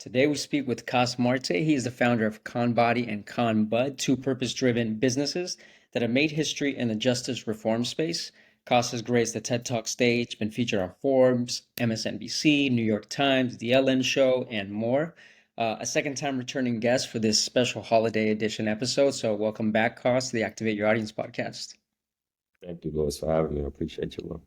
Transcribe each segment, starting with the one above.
Today we speak with Coss Marte. He is the founder of ConBody and ConBud, two purpose-driven businesses that have made history in the justice reform space. Coss has graced the TED Talk stage, been featured on Forbes, MSNBC, New York Times, The Ellen Show, and more. A second-time returning guest for this special holiday edition episode. So welcome back, Coss, to the Activate Your Audience podcast. Thank you, Louis, for having me. I appreciate you, Lou.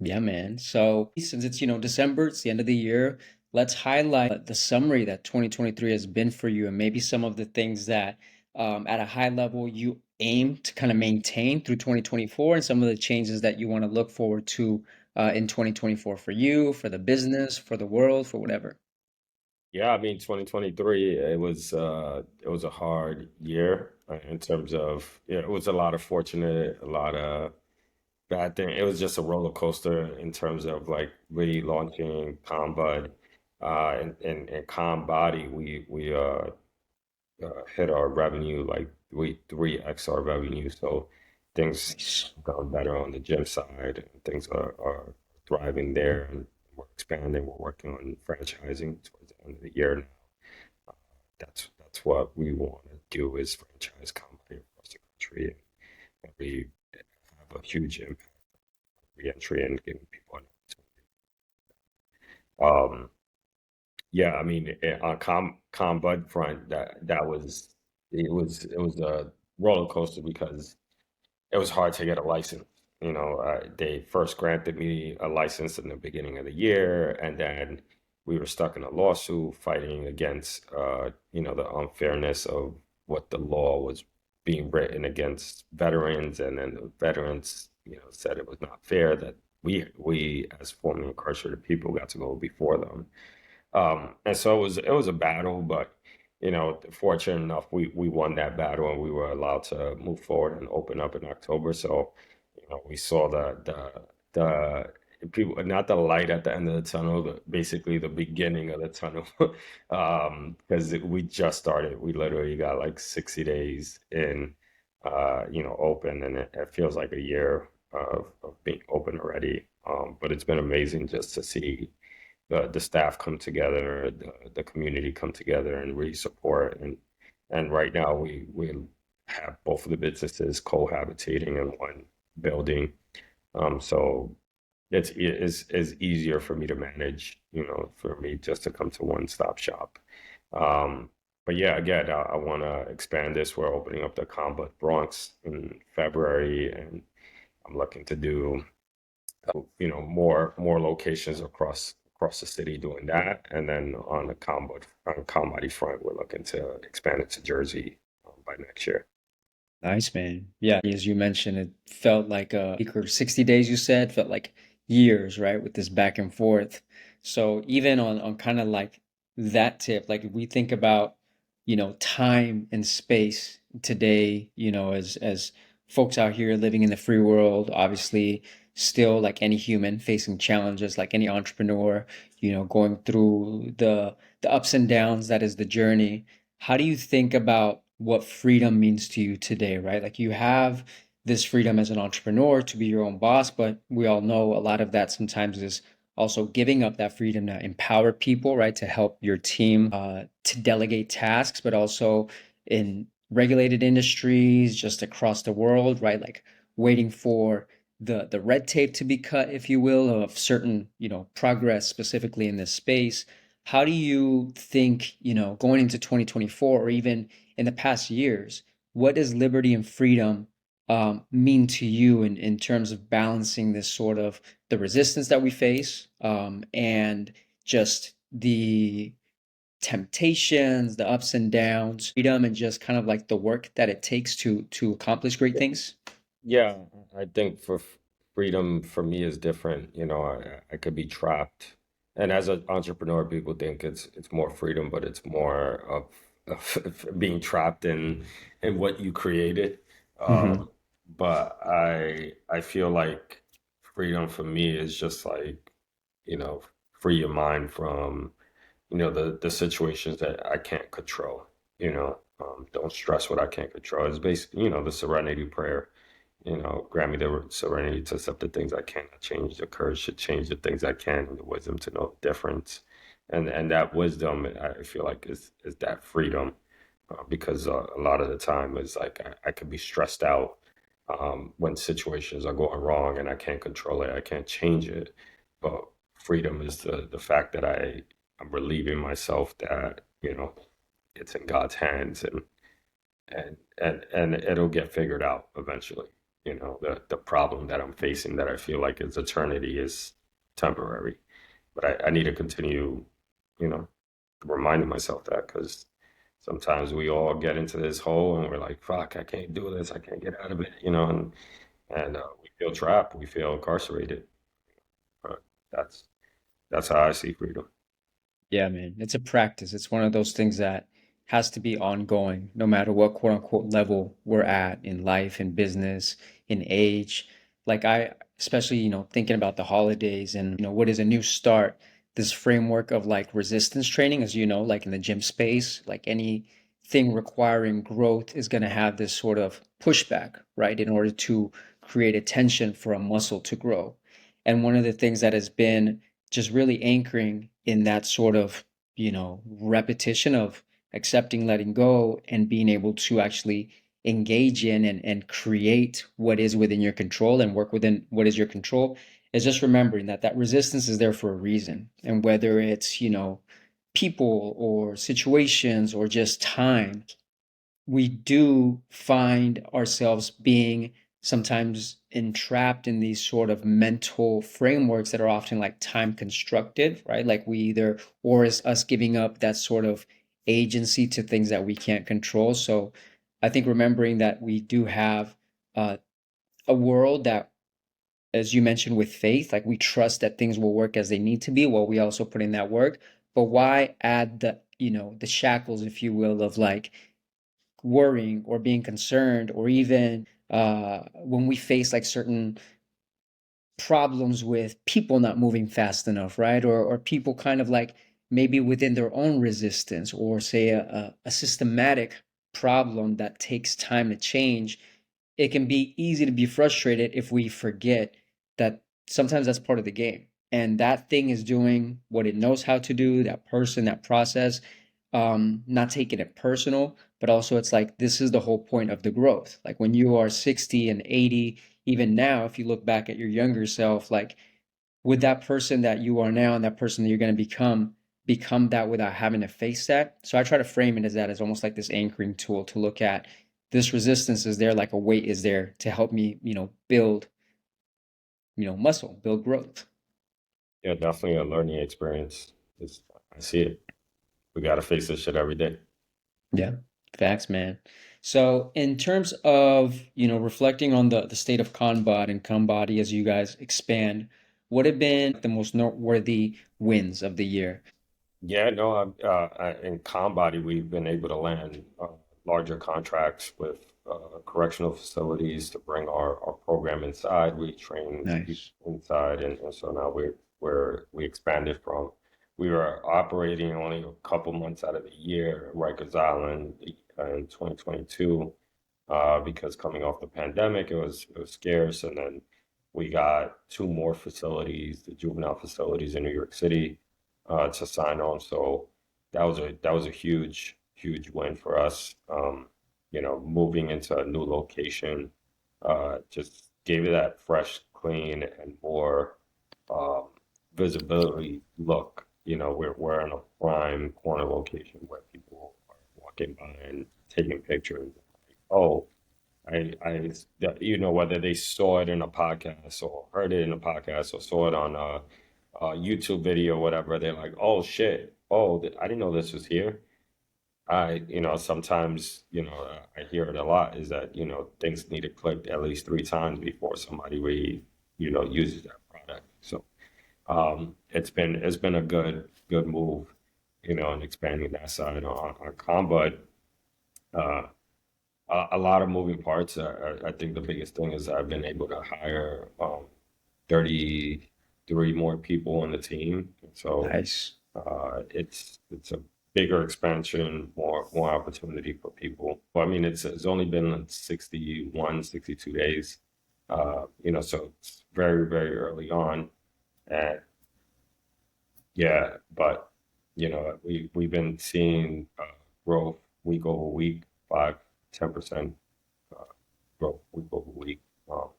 Yeah, man. So since it's, December, it's the end of the year, let's highlight the summary that 2023 has been for you and maybe some of the things that at a high level you aim to kind of maintain through 2024 and some of the changes that you want to look forward to in 2024 for you, for the business, for the world, for whatever. Yeah, I mean, 2023, it was a hard year in terms of, it was a lot of fortunate, a lot of bad thing. It was just a roller coaster in terms of like really launching ConBud and ConBody. We hit our revenue like we 3x our revenue. So things Nice. have gone better on the gym side, and things are thriving there, and we're expanding. We're working on franchising towards the end of the year now. Uh, that's what we want to do is franchise ConBody across the country, and we have a huge impact re-entry and giving people an opportunity. Yeah, I mean, on ConBud front, it was a roller coaster because it was hard to get a license. They first granted me a license in the beginning of the year, and then we were stuck in a lawsuit fighting against, the unfairness of what the law was being written against veterans, and then the veterans, said it was not fair that we as formerly incarcerated people got to go before them. And so it was a battle, but fortunate enough, we won that battle and we were allowed to move forward and open up in October. So, we saw the people, not the light at the end of the tunnel, basically the beginning of the tunnel, because we just started. We literally got like 60 days in, open, and it feels like a year of being open already. But it's been amazing just to see the staff come together, the community come together and really support. And right now we have both of the businesses cohabitating in one building. So it's easier for me to manage, for me just to come to one stop shop. But yeah, again, I want to expand this. We're opening up the Combat Bronx in February, and I'm looking to do more locations across the city doing that. And then on the comedy front, we're looking to expand it to Jersey by next year. Nice, man. Yeah, as you mentioned, it felt like a week or 60 days, you said, felt like years, right? With this back and forth. So even on kind of like that tip, like if we think about, time and space today, as folks out here living in the free world, obviously still like any human facing challenges, like any entrepreneur, going through the ups and downs, that is the journey. How do you think about what freedom means to you today, right? Like you have this freedom as an entrepreneur to be your own boss, but we all know a lot of that sometimes is also giving up that freedom to empower people, right? To help your team, to delegate tasks, but also in regulated industries just across the world, right? Like waiting for the red tape to be cut, if you will, of certain, progress specifically in this space. How do you think, going into 2024 or even in the past years, what does liberty and freedom mean to you in terms of balancing this sort of the resistance that we face and just the temptations, the ups and downs, freedom, and just kind of like the work that it takes to accomplish great things? Yeah, I think for freedom for me is different. I could be trapped, and as an entrepreneur, people think it's more freedom, but it's more of being trapped in what you created. Hmm. Um, but I feel like freedom for me is just like, free your mind from, the situations that I can't control. Don't stress what I can't control. It's basically, the serenity prayer. Grant me the serenity to accept the things I cannot change, the courage to change the things I can, and the wisdom to know the difference. And that wisdom, I feel like is that freedom, because a lot of the time is like I could be stressed out when situations are going wrong and I can't control it, I can't change it. But freedom is the fact that I'm relieving myself that, it's in God's hands, and it'll get figured out eventually. The problem that I'm facing that I feel like is eternity is temporary. But I need to continue, you know, reminding myself that, because sometimes we all get into this hole and we're like, fuck, I can't do this, I can't get out of it, and we feel trapped, we feel incarcerated. But that's that's how I see freedom. Yeah, man. It's a practice. It's one of those things that has to be ongoing, no matter what quote unquote level we're at in life, in business, in age. Like especially, thinking about the holidays and, what is a new start, this framework of like resistance training, as you know, like in the gym space, like anything requiring growth is going to have this sort of pushback, right? In order to create a tension for a muscle to grow. And one of the things that has been just really anchoring in that sort of, repetition of accepting, letting go, and being able to actually engage in and create what is within your control and work within what is your control is just remembering that that resistance is there for a reason. And whether it's, people or situations or just time, we do find ourselves being sometimes entrapped in these sort of mental frameworks that are often like time constructed, right? Like we either, or is us giving up that sort of agency to things that we can't control. So I think remembering that we do have uh, a world that, as you mentioned, with faith, like we trust that things will work as they need to be while we also put in that work. But why add the shackles, if you will, of like worrying or being concerned, or even when we face like certain problems with people not moving fast enough, right? Or people kind of like maybe within their own resistance, or say a systematic problem that takes time to change. It can be easy to be frustrated if we forget that sometimes that's part of the game. And that thing is doing what it knows how to do, that person, that process, not taking it personal, but also it's like this is the whole point of the growth. Like when you are 60 and 80, even now, if you look back at your younger self, like would that person that you are now and that person that you're going to become that without having to face that? So I try to frame it as that, as almost like this anchoring tool to look at this resistance is there, like a weight is there to help me, build, muscle, build growth. Yeah, definitely a learning experience. It's, I see it. We got to face this shit every day. Yeah, facts, man. So in terms of, reflecting on the state of ConBot and ConBody as you guys expand, what have been the most noteworthy wins of the year? Yeah, no, in ConBody, we've been able to land larger contracts with correctional facilities to bring our program inside. We train people Nice. inside, and so now we expanded from, we were operating only a couple months out of the year at Rikers Island in 2022, because coming off the pandemic, it was scarce, and then we got two more facilities, the juvenile facilities in New York City, to sign on. So that was a huge win for us. Moving into a new location, just gave it that fresh, clean, and more um, visibility look. We're in a prime corner location where people are walking by and taking pictures. Oh, whether they saw it in a podcast or heard it in a podcast or saw it on a YouTube video, whatever, they're like, oh shit, oh, I didn't know this was here. Sometimes, I hear it a lot is that, things need to click at least three times before somebody really, uses that product. So, it's been a good move, in expanding that side on ConBud. Uh, a lot of moving parts. I think the biggest thing is I've been able to hire 33 more people on the team. So Nice. it's a bigger expansion, more opportunity for people. But I mean, it's only been like 61, 62 days. So it's very, very early on. And yeah, but We've been seeing growth week over week, 5-10% uh, growth week over week. Um,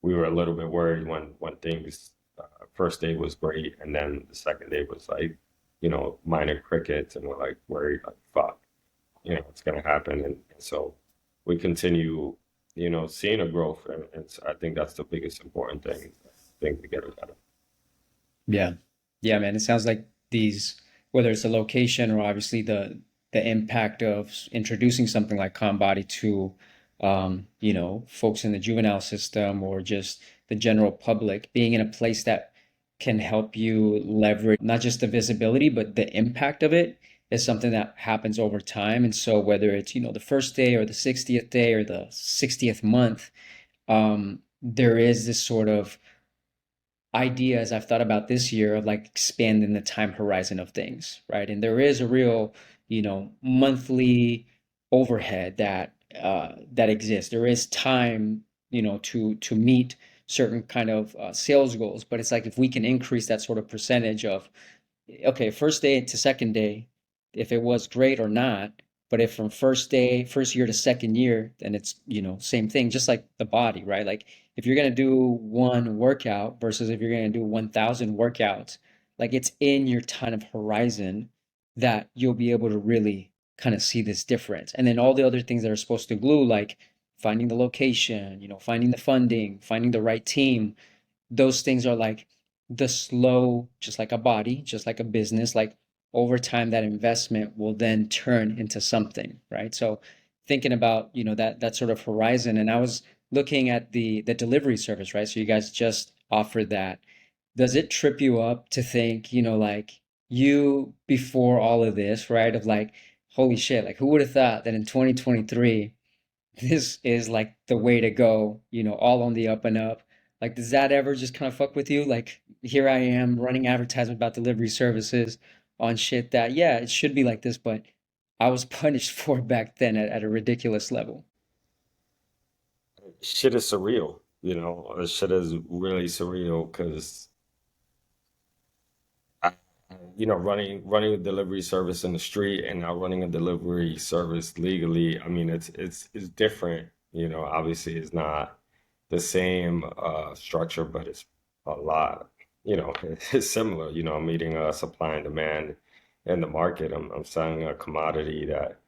we were a little bit worried when things first day was great, and then the second day was like, minor crickets, and we're like worried, like fuck, it's gonna happen, and so we continue, seeing a growth, and so I think that's the biggest important thing to get it better. Yeah. Yeah, man. It sounds like these, whether it's the location or obviously the impact of introducing something like ConBody to folks in the juvenile system or just the general public, being in a place that can help you leverage not just the visibility, but the impact of it is something that happens over time. And so whether it's, the first day or the 60th day or the 60th month, there is this sort of ideas I've thought about this year of like expanding the time horizon of things, right? And there is a real, monthly overhead that exists. There is time, to meet certain kind of sales goals, but it's like if we can increase that sort of percentage of okay, first day to second day, if it was great or not. But if from first year to second year, then it's, same thing, just like the body, right? Like if you're gonna do one workout versus if you're gonna do 1,000 workouts, like it's in your kind of horizon that you'll be able to really kind of see this difference. And then all the other things that are supposed to glue, like finding the location, finding the funding, finding the right team, those things are like the slow, just like a body, just like a business, like over time that investment will then turn into something, right? So thinking about, that sort of horizon, and I was looking at the delivery service, right? So you guys just offered that. Does it trip you up to think, like you before all of this, right? Of like, holy shit, like who would have thought that in 2023 this is like the way to go, all on the up and up. Like, does that ever just kind of fuck with you? Like, here I am running advertisement about delivery services on shit that, yeah, it should be like this, but I was punished for it back then at a ridiculous level. Shit is surreal, shit is really surreal because I, running a delivery service in the street and now running a delivery service legally. I mean, it's different. Obviously, it's not the same structure, but it's a lot. It's similar. Meeting supply and demand in the market. I'm selling a commodity that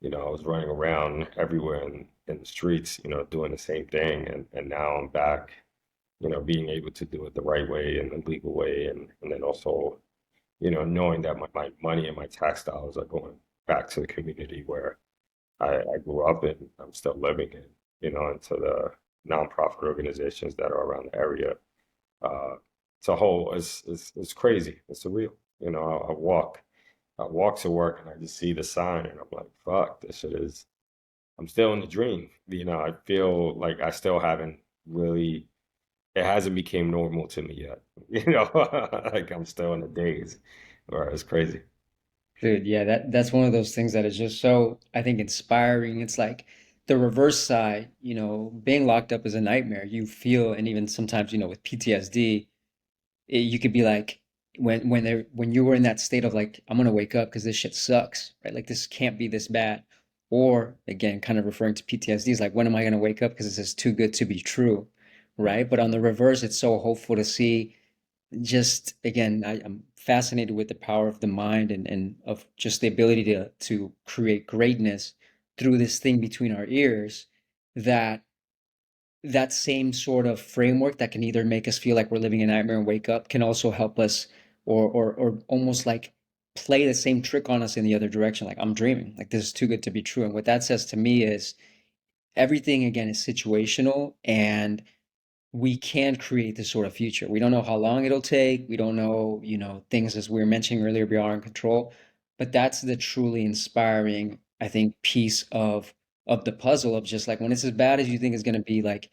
I was running around everywhere in the streets, doing the same thing, and now I'm back. Being able to do it the right way and the legal way, and then also knowing that my money and my tax dollars are going back to the community where I grew up in, I'm still living in, and to the nonprofit organizations that are around the area. Uh, it's a whole, it's crazy. It's surreal. I walk to work and I just see the sign and I'm like, fuck, this shit is, I'm still in the dream. I feel like I still haven't really, it hasn't became normal to me yet. Like I'm still in the daze. Or it's crazy. Dude, yeah, that's one of those things that is just so, I think, inspiring. It's like the reverse side, being locked up is a nightmare. You feel, and even sometimes, with PTSD, you could be like when you were in that state of like I'm gonna wake up because this shit sucks, right? Like this can't be this bad. Or again, kind of referring to PTSD is like when am I gonna wake up because this is too good to be true, right? But on the reverse, it's so hopeful to see just again, I'm fascinated with the power of the mind and of just the ability to create greatness through this thing between our ears that that same sort of framework that can either make us feel like we're living a nightmare and wake up can also help us or almost like play the same trick on us in the other direction. Like I'm dreaming, like this is too good to be true. And what that says to me is everything again is situational and we can create this sort of future. We don't know how long it'll take. We don't know, things as we were mentioning earlier beyond our control. But that's the truly inspiring, I think, piece of the puzzle of just like when it's as bad as you think it's gonna be, like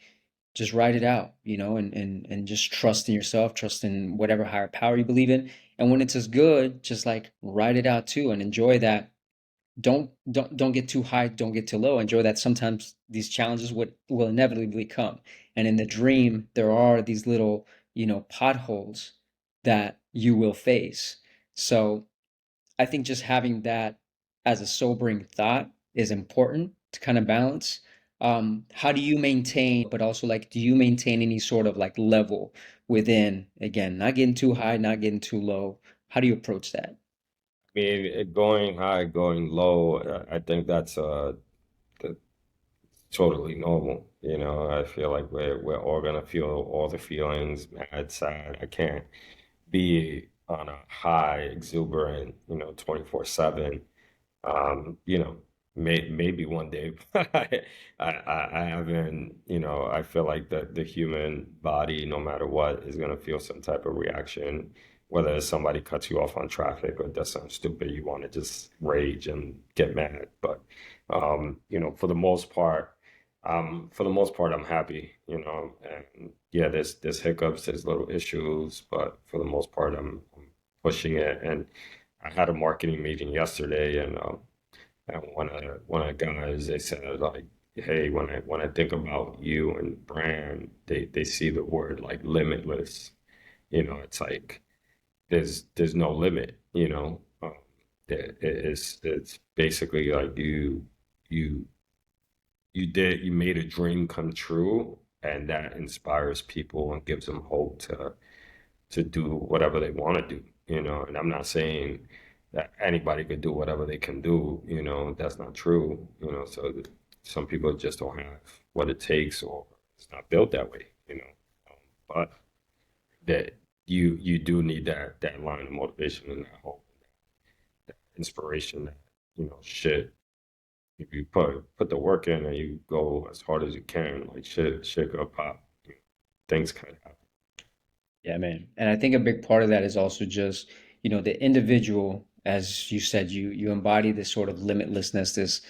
just write it out, and just trust in yourself, trust in whatever higher power you believe in. And when it's as good, just like write it out too and enjoy that. Don't get too high, don't get too low. Enjoy that sometimes these challenges would will inevitably come. And in the dream, there are these little, potholes that you will face. So I think just having that as a sobering thought is important to kind of balance. How do you maintain, but also like, do you maintain any sort of like level within, again, not getting too high, not getting too low? How do you approach that? I mean, going high, going low, I think that's totally normal. You know, I feel like we're all gonna feel all the feelings, mad, sad. I can't be on a high, exuberant, 24/7. You know, maybe one day, but I haven't, I feel like the human body, no matter what, is gonna feel some type of reaction, whether somebody cuts you off on traffic or does something stupid, you want to just rage and get mad. But for the most part, I'm happy, and yeah, there's hiccups, there's little issues, but for the most part, I'm pushing it. And I had a marketing meeting yesterday, and one of the guys, they said like, hey, when I think about you and brand, they see the word like limitless. It's like there's no limit. It's basically like you you made a dream come true, and that inspires people and gives them hope to do whatever they want to do. And I'm not saying that anybody could do whatever they can do. That's not true. So some people just don't have what it takes, or it's not built that way. But that you do need that line of motivation and that hope, that inspiration, that shit, if you put the work in and you go as hard as you can, like shit go pop. Things can happen. Yeah, man. And I think a big part of that is also just, the individual, as you said, you embody this sort of limitlessness, this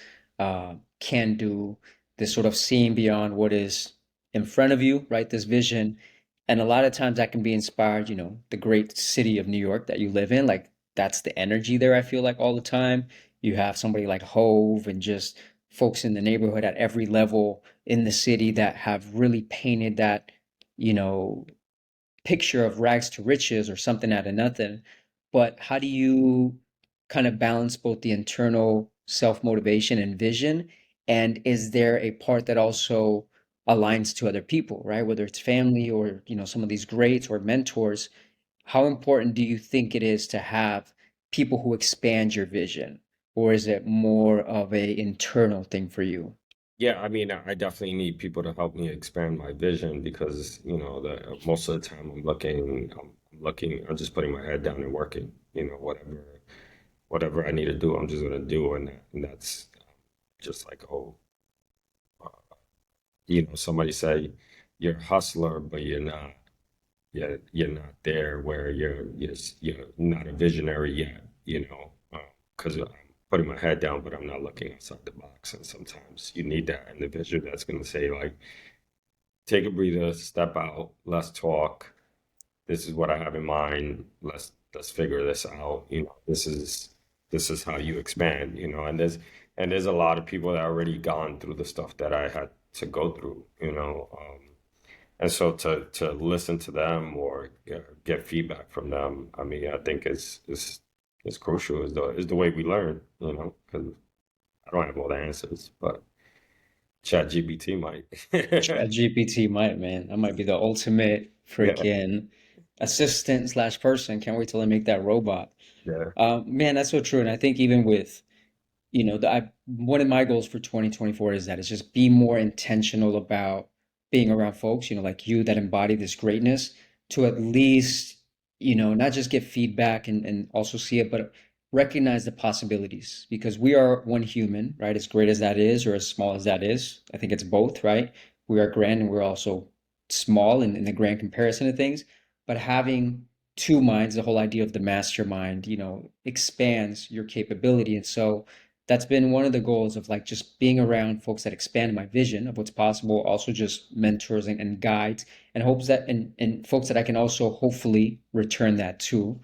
can do, this sort of seeing beyond what is in front of you, right? This vision. And a lot of times that can be inspired, the great city of New York that you live in, like that's the energy there, I feel like all the time. You have somebody like Hove and just folks in the neighborhood at every level in the city that have really painted that, you know, picture of rags to riches or something out of nothing. But how do you kind of balance both the internal self motivation and vision? And is there a part that also aligns to other people, right? Whether it's family or, some of these greats or mentors, how important do you think it is to have people who expand your vision? Or is it more of a internal thing for you? Yeah, I mean, I definitely need people to help me expand my vision because, the most of the time I'm just putting my head down and working, whatever I need to do, I'm just gonna do, and that's just like, oh, uh, somebody say you're a hustler, but you're not there where you're not a visionary yet, because I'm putting my head down, but I'm not looking outside the box. And sometimes you need that individual that's going to say like, take a breather, step out, let's talk. This is what I have in mind. Let's figure this out. This is how you expand. And there's a lot of people that already gone through the stuff that I had to go through. And so to listen to them or get feedback from them, I mean, I think is crucial. Is the way we learn, because I don't have all the answers, but ChatGPT might. ChatGPT might, man. That might be the ultimate Yeah, freaking assistant slash person. Can't wait till they make that robot. yeah, Man, that's so true. And I think even with, one of my goals for 2024 is that it's just be more intentional about being around folks, like you that embody this greatness to at least, not just get feedback and also see it, but recognize the possibilities because we are one human, right? As great as that is, or as small as that is. I think it's both, right? We are grand and we're also small in the grand comparison of things. But having two minds, the whole idea of the mastermind, expands your capability. And so that's been one of the goals of like just being around folks that expand my vision of what's possible, also just mentors and guides and hopes that and folks that I can also hopefully return that to.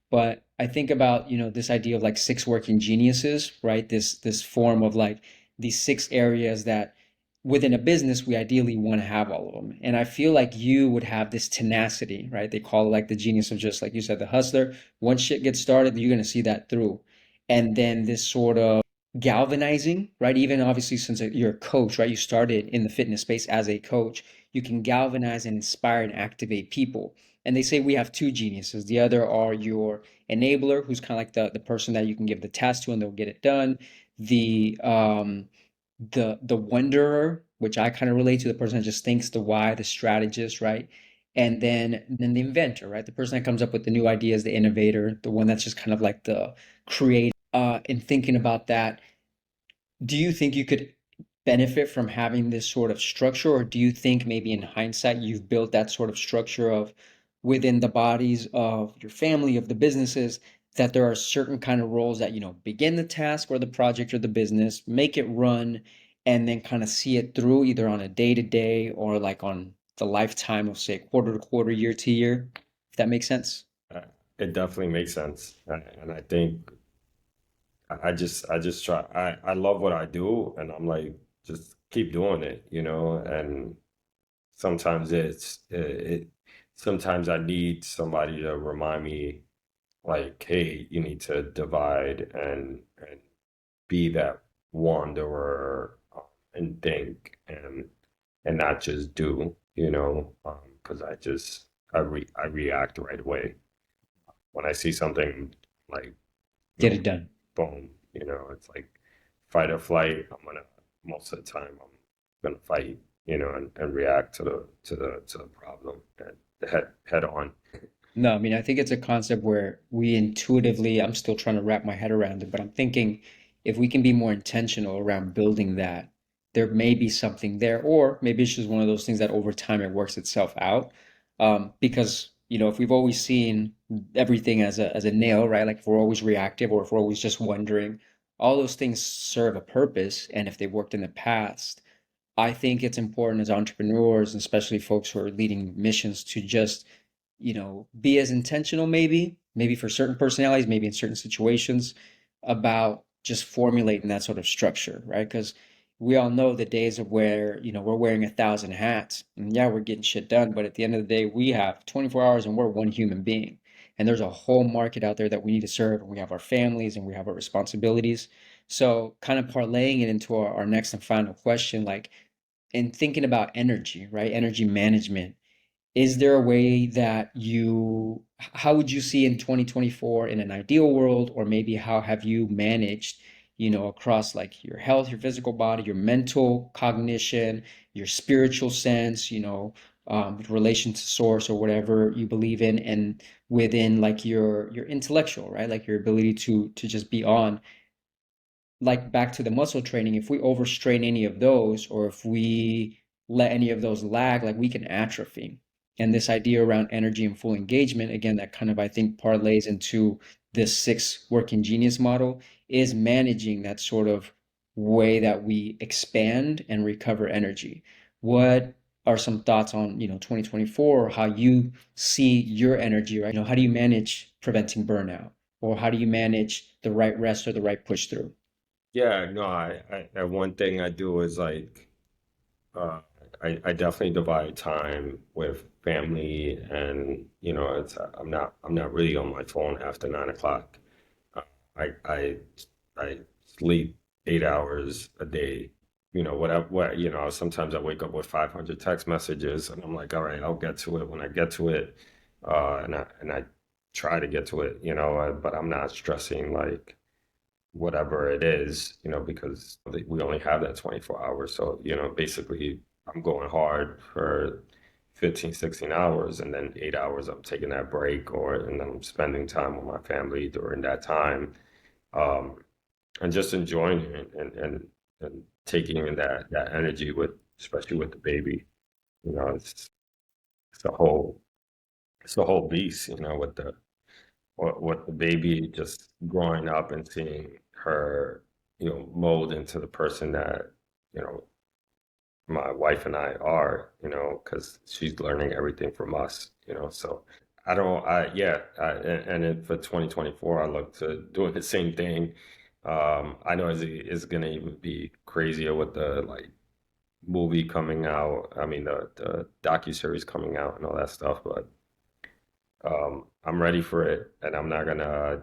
But I think about, this idea of like six working geniuses, right? This form of like these six areas that within a business we ideally want to have all of them. And I feel like you would have this tenacity, right? They call it like the genius of just like you said, the hustler. Once shit gets started, you're gonna see that through. and then this sort of galvanizing, right? Even obviously since you're a coach, right? You started in the fitness space as a coach, you can galvanize and inspire and activate people. And they say we have two geniuses. The other are your enabler, who's kind of like the person that you can give the task to and they'll get it done. The wanderer, which I kind of relate to, the person that just thinks the why, the strategist, right? And then the inventor, right? The person that comes up with the new ideas, the innovator, the one that's just kind of like the creative. In thinking about that, do you think you could benefit from having this sort of structure, or do you think maybe in hindsight you've built that sort of structure of within the bodies of your family, of the businesses, that there are certain kind of roles that, begin the task or the project or the business, make it run, and then kind of see it through either on a day to day or like on the lifetime of, say, quarter to quarter, year to year, if that makes sense? Uh, It definitely makes sense, and I think I just try. I love what I do, and I'm like, just keep doing it, And sometimes sometimes I need somebody to remind me, like, hey, you need to divide and be that wanderer, and think and not just do, because I react right away when I see something like, you Get know, it done. boom, it's like fight or flight. Most of the time I'm gonna fight, and react to the problem and head on. No, I mean, I think it's a concept where we intuitively, I'm still trying to wrap my head around it, but I'm thinking if we can be more intentional around building that, there may be something there, or maybe it's just one of those things that over time it works itself out. Because, if we've always seen everything as a nail, right? Like if we're always reactive or if we're always just wondering, all those things serve a purpose. And if they worked in the past, I think it's important as entrepreneurs, and especially folks who are leading missions, to just, be as intentional, maybe for certain personalities, maybe in certain situations, about just formulating that sort of structure, right? Because we all know the days of where, we're wearing 1,000 hats and yeah, we're getting shit done. But at the end of the day, we have 24 hours and we're one human being. And there's a whole market out there that we need to serve, and we have our families and we have our responsibilities. So, kind of parlaying it into our next and final question, like, in thinking about energy, right? Energy management. Is there a way that how would you see in 2024 in an ideal world, or maybe how have you managed, across like your health, your physical body, your mental cognition, your spiritual sense, with relation to source or whatever you believe in, and within like your intellectual, right? Like your ability to just be on, like back to the muscle training, if we overstrain any of those, or if we let any of those lag, like we can atrophy. And this idea around energy and full engagement, again, that kind of, I think, parlays into this six working genius model, is managing that sort of way that we expand and recover energy. What are some thoughts on, 2024, or how you see your energy, right? How do you manage preventing burnout? Or how do you manage the right rest or the right push through? Yeah, no, I one thing I do is like, uh, I definitely divide time with family, and I'm not really on my phone after 9 o'clock. Uh, I sleep 8 hours a day. Sometimes I wake up with 500 text messages, and I'm like, all right, I'll get to it when I get to it, and I try to get to it, but I'm not stressing like whatever it is, because we only have that 24 hours. So, basically I'm going hard for 15, 16 hours, and then 8 hours I'm taking that break, and then I'm spending time with my family during that time. Um, and just enjoying it, and taking in that energy especially with the baby. It's a whole, it's a whole beast, with the baby just growing up and seeing her, mold into the person that, you know, my wife and I are, because she's learning everything from us, So yeah, and then for 2024, I look to doing the same thing. I know it's gonna even be crazier with the like movie coming out. I mean, the docu-series coming out and all that stuff, but I'm ready for it, and I'm not gonna,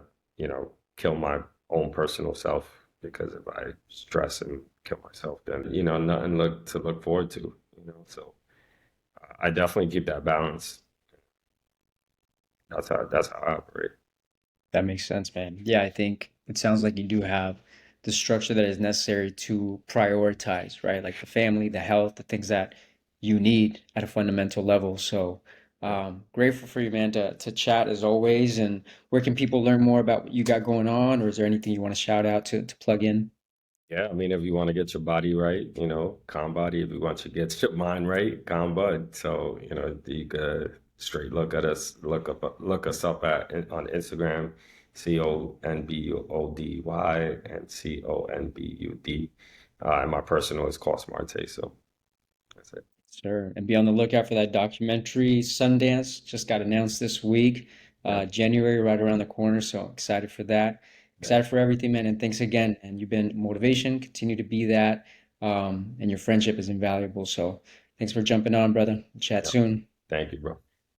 kill my own personal self. Because if I stress and kill myself, then nothing look forward to. So I definitely keep that balance. That's how I operate. That makes sense, man. Yeah, I think it sounds like you do have the structure that is necessary to prioritize, right? Like the family, the health, the things that you need at a fundamental level. So, Yeah. grateful for you, man, to chat as always. And where can people learn more about what you got going on, or is there anything you want to shout out to plug in? Yeah, I mean, if you want to get your body right, ConBody. If you want to get your mind right, ConBud. So, you could straight look us up on Instagram, ConBody and ConBud. And my personal is Coss Marte. So that's it. Sure. And be on the lookout for that documentary. Sundance just got announced this week. Yeah, January right around the corner. So excited for that. yeah, Excited for everything, man. And thanks again. And you've been motivation. Continue to be that. And your friendship is invaluable. So thanks for jumping on, brother. Chat yeah. soon. Thank you, bro.